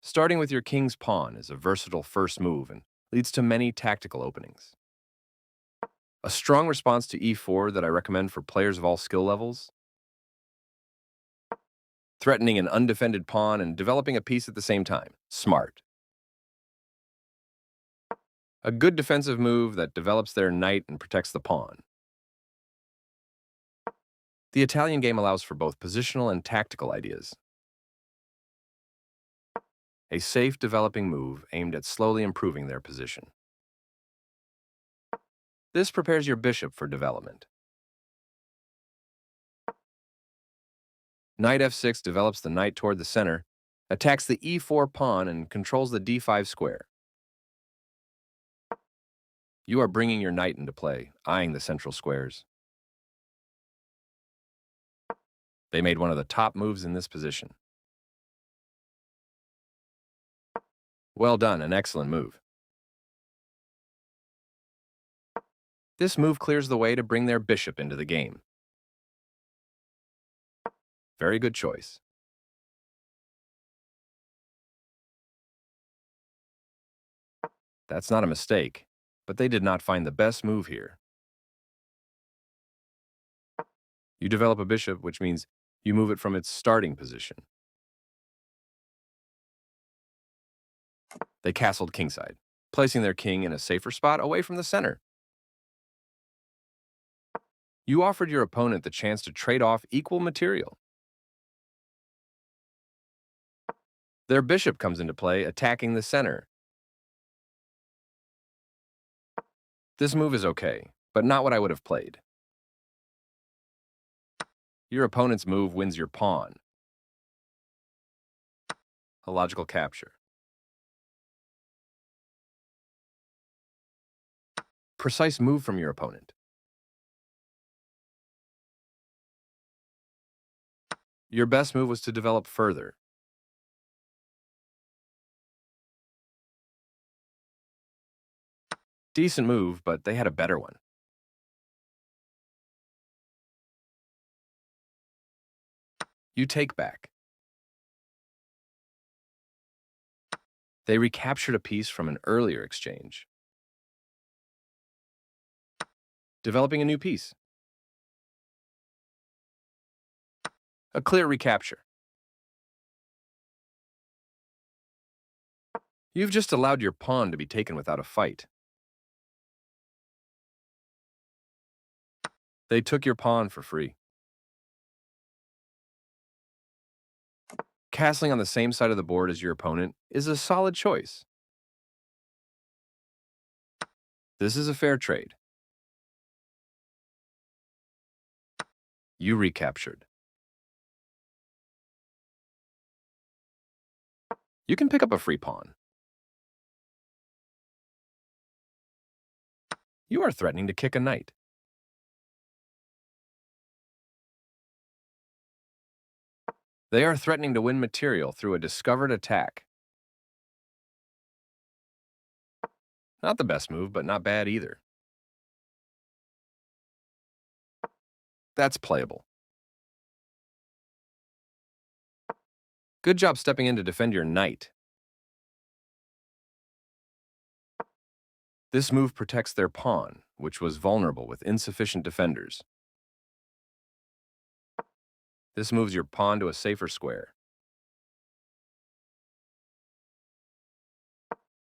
Starting with your king's pawn is a versatile first move and leads to many tactical openings. A strong response to e4 that I recommend for players of all skill levels, threatening an undefended pawn and developing a piece at the same time. Smart. A good defensive move that develops their knight and protects the pawn. The Italian game allows for both positional and tactical ideas. A safe developing move aimed at slowly improving their position. This prepares your bishop for development. Knight f6 develops the knight toward the center, attacks the e4 pawn, and controls the d5 square. You are bringing your knight into play, eyeing the central squares. They made one of the top moves in this position. Well done, an excellent move. This move clears the way to bring their bishop into the game. Very good choice. That's not a mistake, but they did not find the best move here. You develop a bishop, which means you move it from its starting position. They castled kingside, placing their king in a safer spot away from the center. You offered your opponent the chance to trade off equal material. Their bishop comes into play, attacking the center. This move is okay, but not what I would have played. Your opponent's move wins your pawn. A logical capture. Precise move from your opponent. Your best move was to develop further. Decent move, but they had a better one. You take back. They recaptured a piece from an earlier exchange, developing a new piece. A clear recapture. You've just allowed your pawn to be taken without a fight. They took your pawn for free. Castling on the same side of the board as your opponent is a solid choice. This is a fair trade. You recaptured. You can pick up a free pawn. You are threatening to kick a knight. They are threatening to win material through a discovered attack. Not the best move, but not bad either. That's playable. Good job stepping in to defend your knight. This move protects their pawn, which was vulnerable with insufficient defenders. This moves your pawn to a safer square,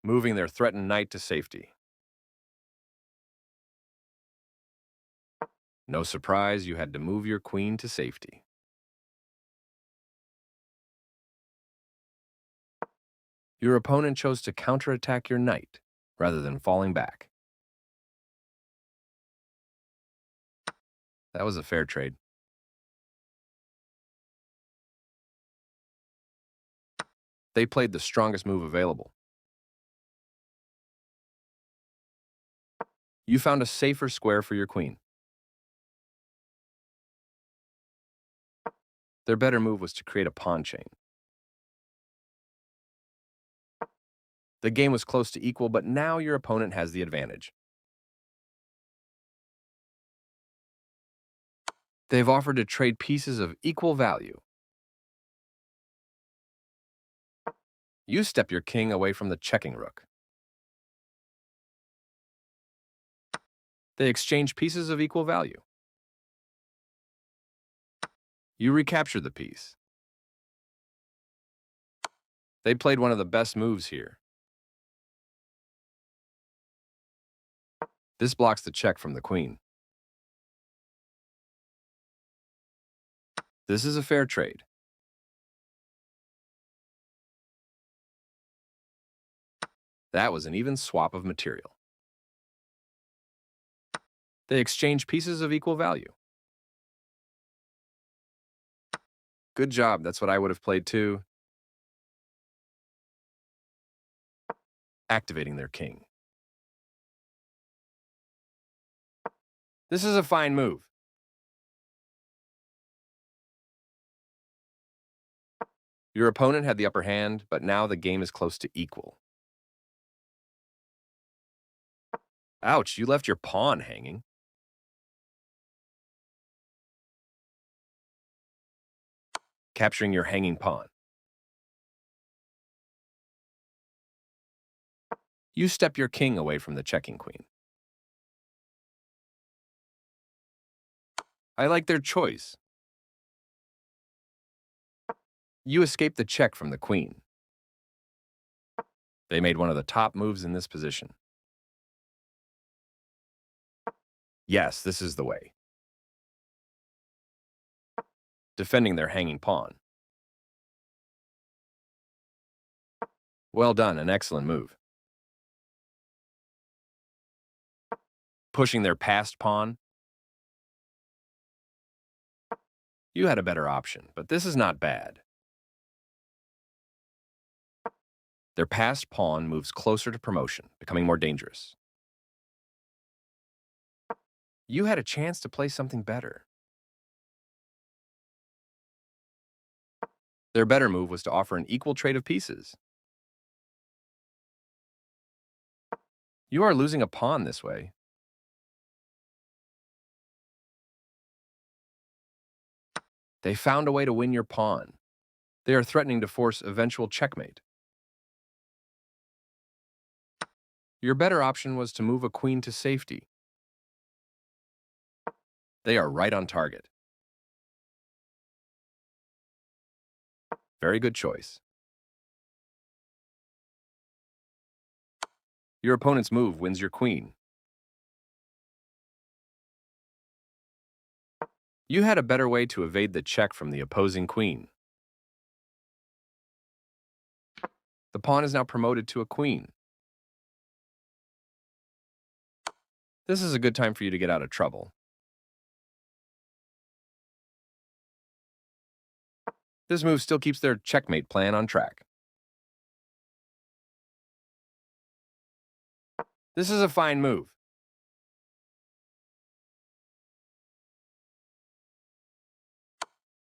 moving their threatened knight to safety. No surprise, you had to move your queen to safety. Your opponent chose to counterattack your knight rather than falling back. That was a fair trade. They played the strongest move available. You found a safer square for your queen. Their better move was to create a pawn chain. The game was close to equal, but now your opponent has the advantage. They've offered to trade pieces of equal value. You step your king away from the checking rook. They exchange pieces of equal value. You recapture the piece. They played one of the best moves here. This blocks the check from the queen. This is a fair trade. That was an even swap of material. They exchange pieces of equal value. Good job, that's what I would have played too. Activating their king. This is a fine move. Your opponent had the upper hand, but now the game is close to equal. Ouch, you left your pawn hanging. Capturing your hanging pawn. You step your king away from the checking queen. I like their choice. You escape the check from the queen. They made one of the top moves in this position. Yes, this is the way. Defending their hanging pawn. Well done, an excellent move. Pushing their passed pawn. You had a better option, but this is not bad. Their passed pawn moves closer to promotion, becoming more dangerous. You had a chance to play something better. Their better move was to offer an equal trade of pieces. You are losing a pawn this way. They found a way to win your pawn. They are threatening to force eventual checkmate. Your better option was to move a queen to safety. They are right on target. Very good choice. Your opponent's move wins your queen. You had a better way to evade the check from the opposing queen. The pawn is now promoted to a queen. This is a good time for you to get out of trouble. This move still keeps their checkmate plan on track. This is a fine move.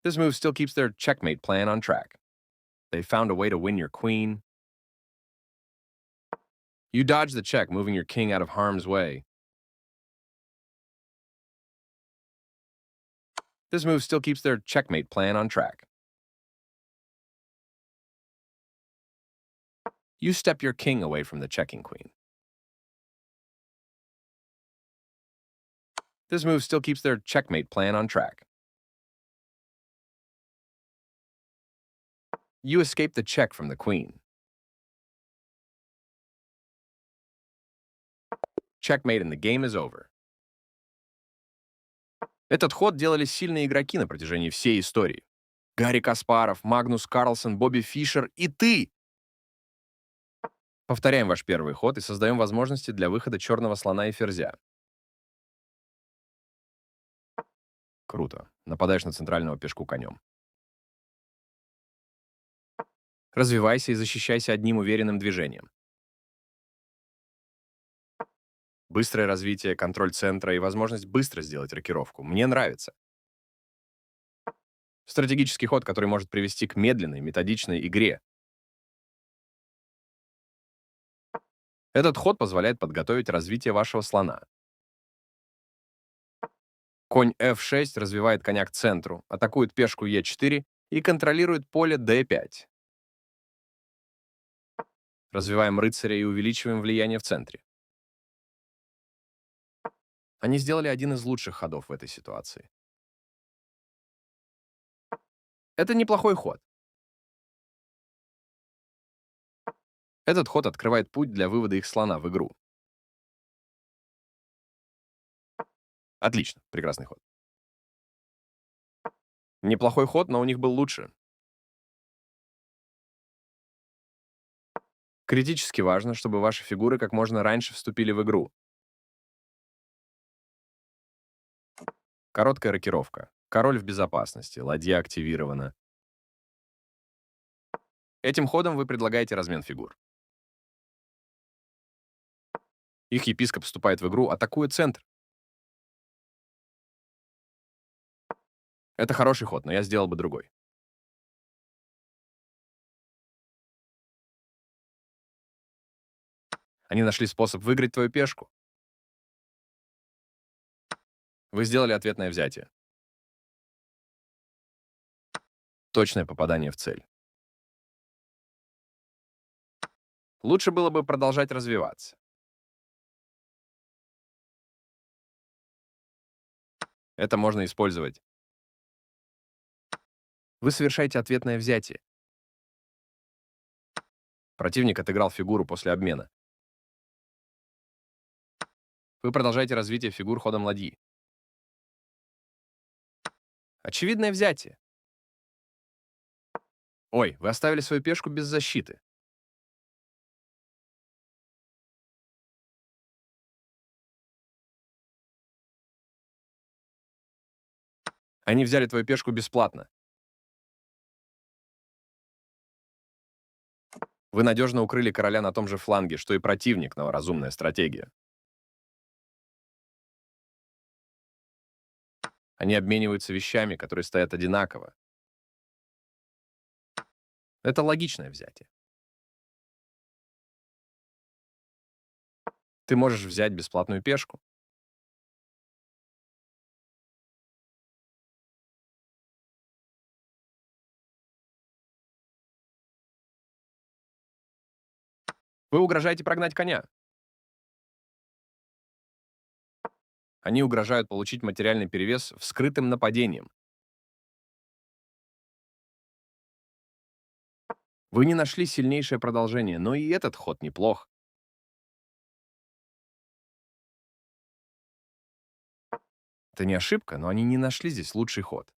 This move still keeps their checkmate plan on track. They found a way to win your queen. You dodge the check, moving your king out of harm's way. This move still keeps their checkmate plan on track. You step your king away from the checking queen. This move still keeps their checkmate plan on track. You escape the check from the queen. Checkmate and the game is over. Этот ход делали сильные игроки на протяжении всей истории. Гарри Каспаров, Магнус Карлсон, Бобби Фишер и ты! Повторяем ваш первый ход и создаем возможности для выхода черного слона и ферзя. Круто. Нападаешь на центрального пешку конем. Развивайся и защищайся одним уверенным движением. Быстрое развитие, контроль центра и возможность быстро сделать рокировку. Мне нравится. Стратегический ход, который может привести к медленной, методичной игре. Этот ход позволяет подготовить развитие вашего слона. Конь f6 развивает коня к центру, атакует пешку e4 и контролирует поле d5. Развиваем рыцаря и увеличиваем влияние в центре. Они сделали один из лучших ходов в этой ситуации. Это неплохой ход. Этот ход открывает путь для вывода их слона в игру. Отлично, прекрасный ход. Неплохой ход, но у них был лучше. Критически важно, чтобы ваши фигуры как можно раньше вступили в игру. Короткая рокировка. Король в безопасности, ладья активирована. Этим ходом вы предлагаете размен фигур. Их епископ вступает в игру, атакуя центр. Это хороший ход, но я сделал бы другой. Они нашли способ выиграть твою пешку. Вы сделали ответное взятие. Точное попадание в цель. Лучше было бы продолжать развиваться. Это можно использовать. Вы совершаете ответное взятие. Противник отыграл фигуру после обмена. Вы продолжаете развитие фигур ходом ладьи. Очевидное взятие. Ой, вы оставили свою пешку без защиты. Они взяли твою пешку бесплатно. Вы надежно укрыли короля на том же фланге, что и противник, но разумная стратегия. Они обмениваются вещами, которые стоят одинаково. Это логичное взятие. Ты можешь взять бесплатную пешку. Вы угрожаете прогнать коня. Они угрожают получить материальный перевес вскрытым нападением. Вы не нашли сильнейшее продолжение, но и этот ход неплох. Это не ошибка, но они не нашли здесь лучший ход.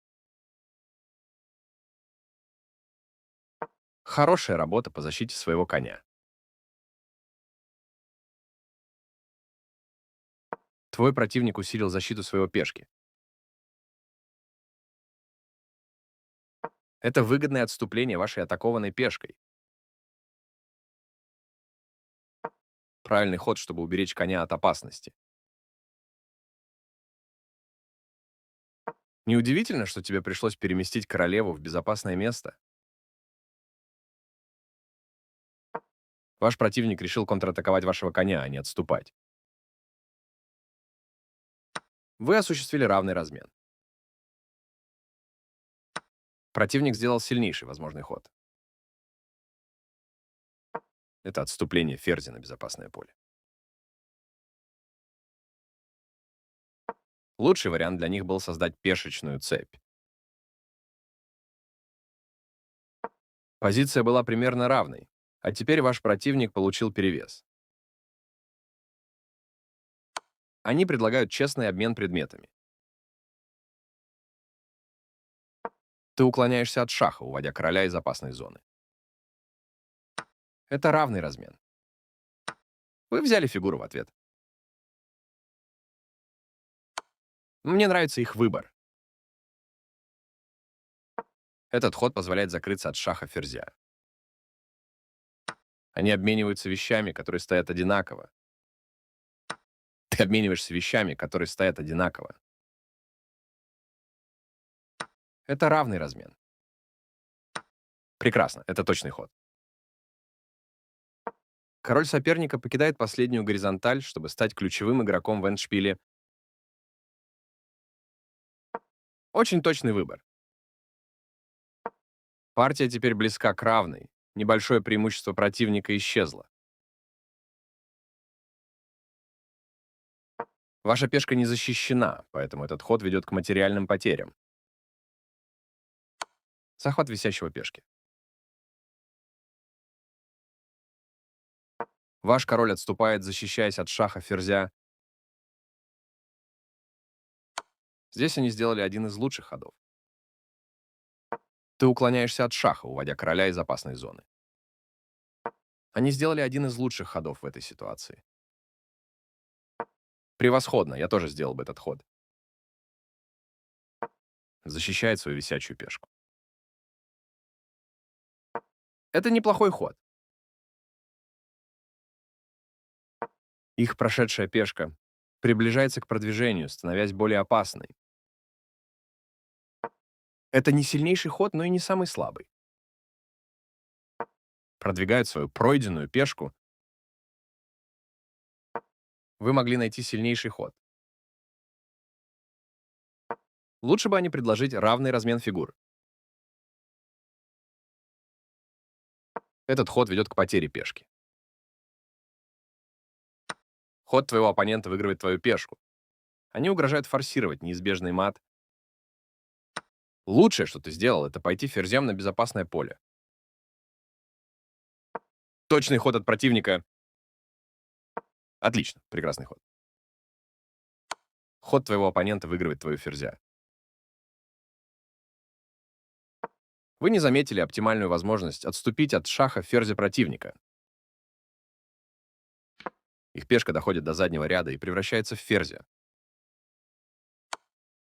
Хорошая работа по защите своего коня. Твой противник усилил защиту своего пешки. Это выгодное отступление вашей атакованной пешкой. Правильный ход, чтобы уберечь коня от опасности. Неудивительно, что тебе пришлось переместить королеву в безопасное место. Ваш противник решил контратаковать вашего коня, а не отступать. Вы осуществили равный размен. Противник сделал сильнейший возможный ход. Это отступление ферзя на безопасное поле. Лучший вариант для них был создать пешечную цепь. Позиция была примерно равной, а теперь ваш противник получил перевес. Они предлагают честный обмен предметами. Ты уклоняешься от шаха, уводя короля из опасной зоны. Это равный размен. Вы взяли фигуру в ответ. Мне нравится их выбор. Этот ход позволяет закрыться от шаха ферзя. Они обмениваются вещами, которые стоят одинаково. Ты обмениваешься вещами, которые стоят одинаково. Это равный размен. Прекрасно, это точный ход. Король соперника покидает последнюю горизонталь, чтобы стать ключевым игроком в эндшпиле. Очень точный выбор. Партия теперь близка к равной. Небольшое преимущество противника исчезло. Ваша пешка не защищена, поэтому этот ход ведет к материальным потерям. Захват висящего пешки. Ваш король отступает, защищаясь от шаха ферзя. Здесь они сделали один из лучших ходов. Ты уклоняешься от шаха, уводя короля из опасной зоны. Они сделали один из лучших ходов в этой ситуации. Превосходно, я тоже сделал бы этот ход. Защищает свою висячую пешку. Это неплохой ход. Их прошедшая пешка приближается к продвижению, становясь более опасной. Это не сильнейший ход, но и не самый слабый. Продвигают свою пройденную пешку. Вы могли найти сильнейший ход. Лучше бы они предложить равный размен фигур. Этот ход ведет к потере пешки. Ход твоего оппонента выигрывает твою пешку. Они угрожают форсировать неизбежный мат. Лучшее, что ты сделал, это пойти ферзем на безопасное поле. Точный ход от противника. Отлично, прекрасный ход. Ход твоего оппонента выигрывает твою ферзя. Вы не заметили оптимальную возможность отступить от шаха ферзя противника. Их пешка доходит до заднего ряда и превращается в ферзя.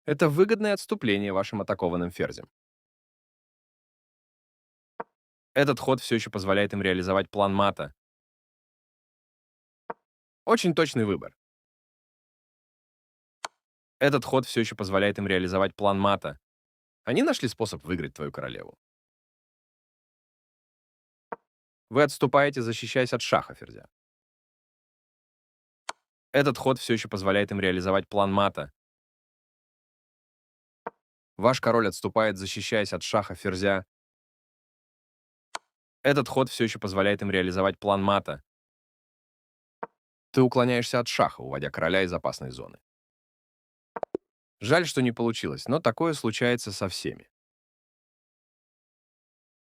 Это выгодное отступление вашим атакованным ферзем. Этот ход все еще позволяет им реализовать план мата. Очень точный выбор. Этот ход все еще позволяет им реализовать план мата. Они нашли способ выиграть твою королеву. Вы отступаете, защищаясь от шаха ферзя. Этот ход все еще позволяет им реализовать план мата. Ваш король отступает, защищаясь от шаха ферзя. Этот ход все еще позволяет им реализовать план мата. Ты уклоняешься от шаха, уводя короля из опасной зоны. Жаль, что не получилось, но такое случается со всеми.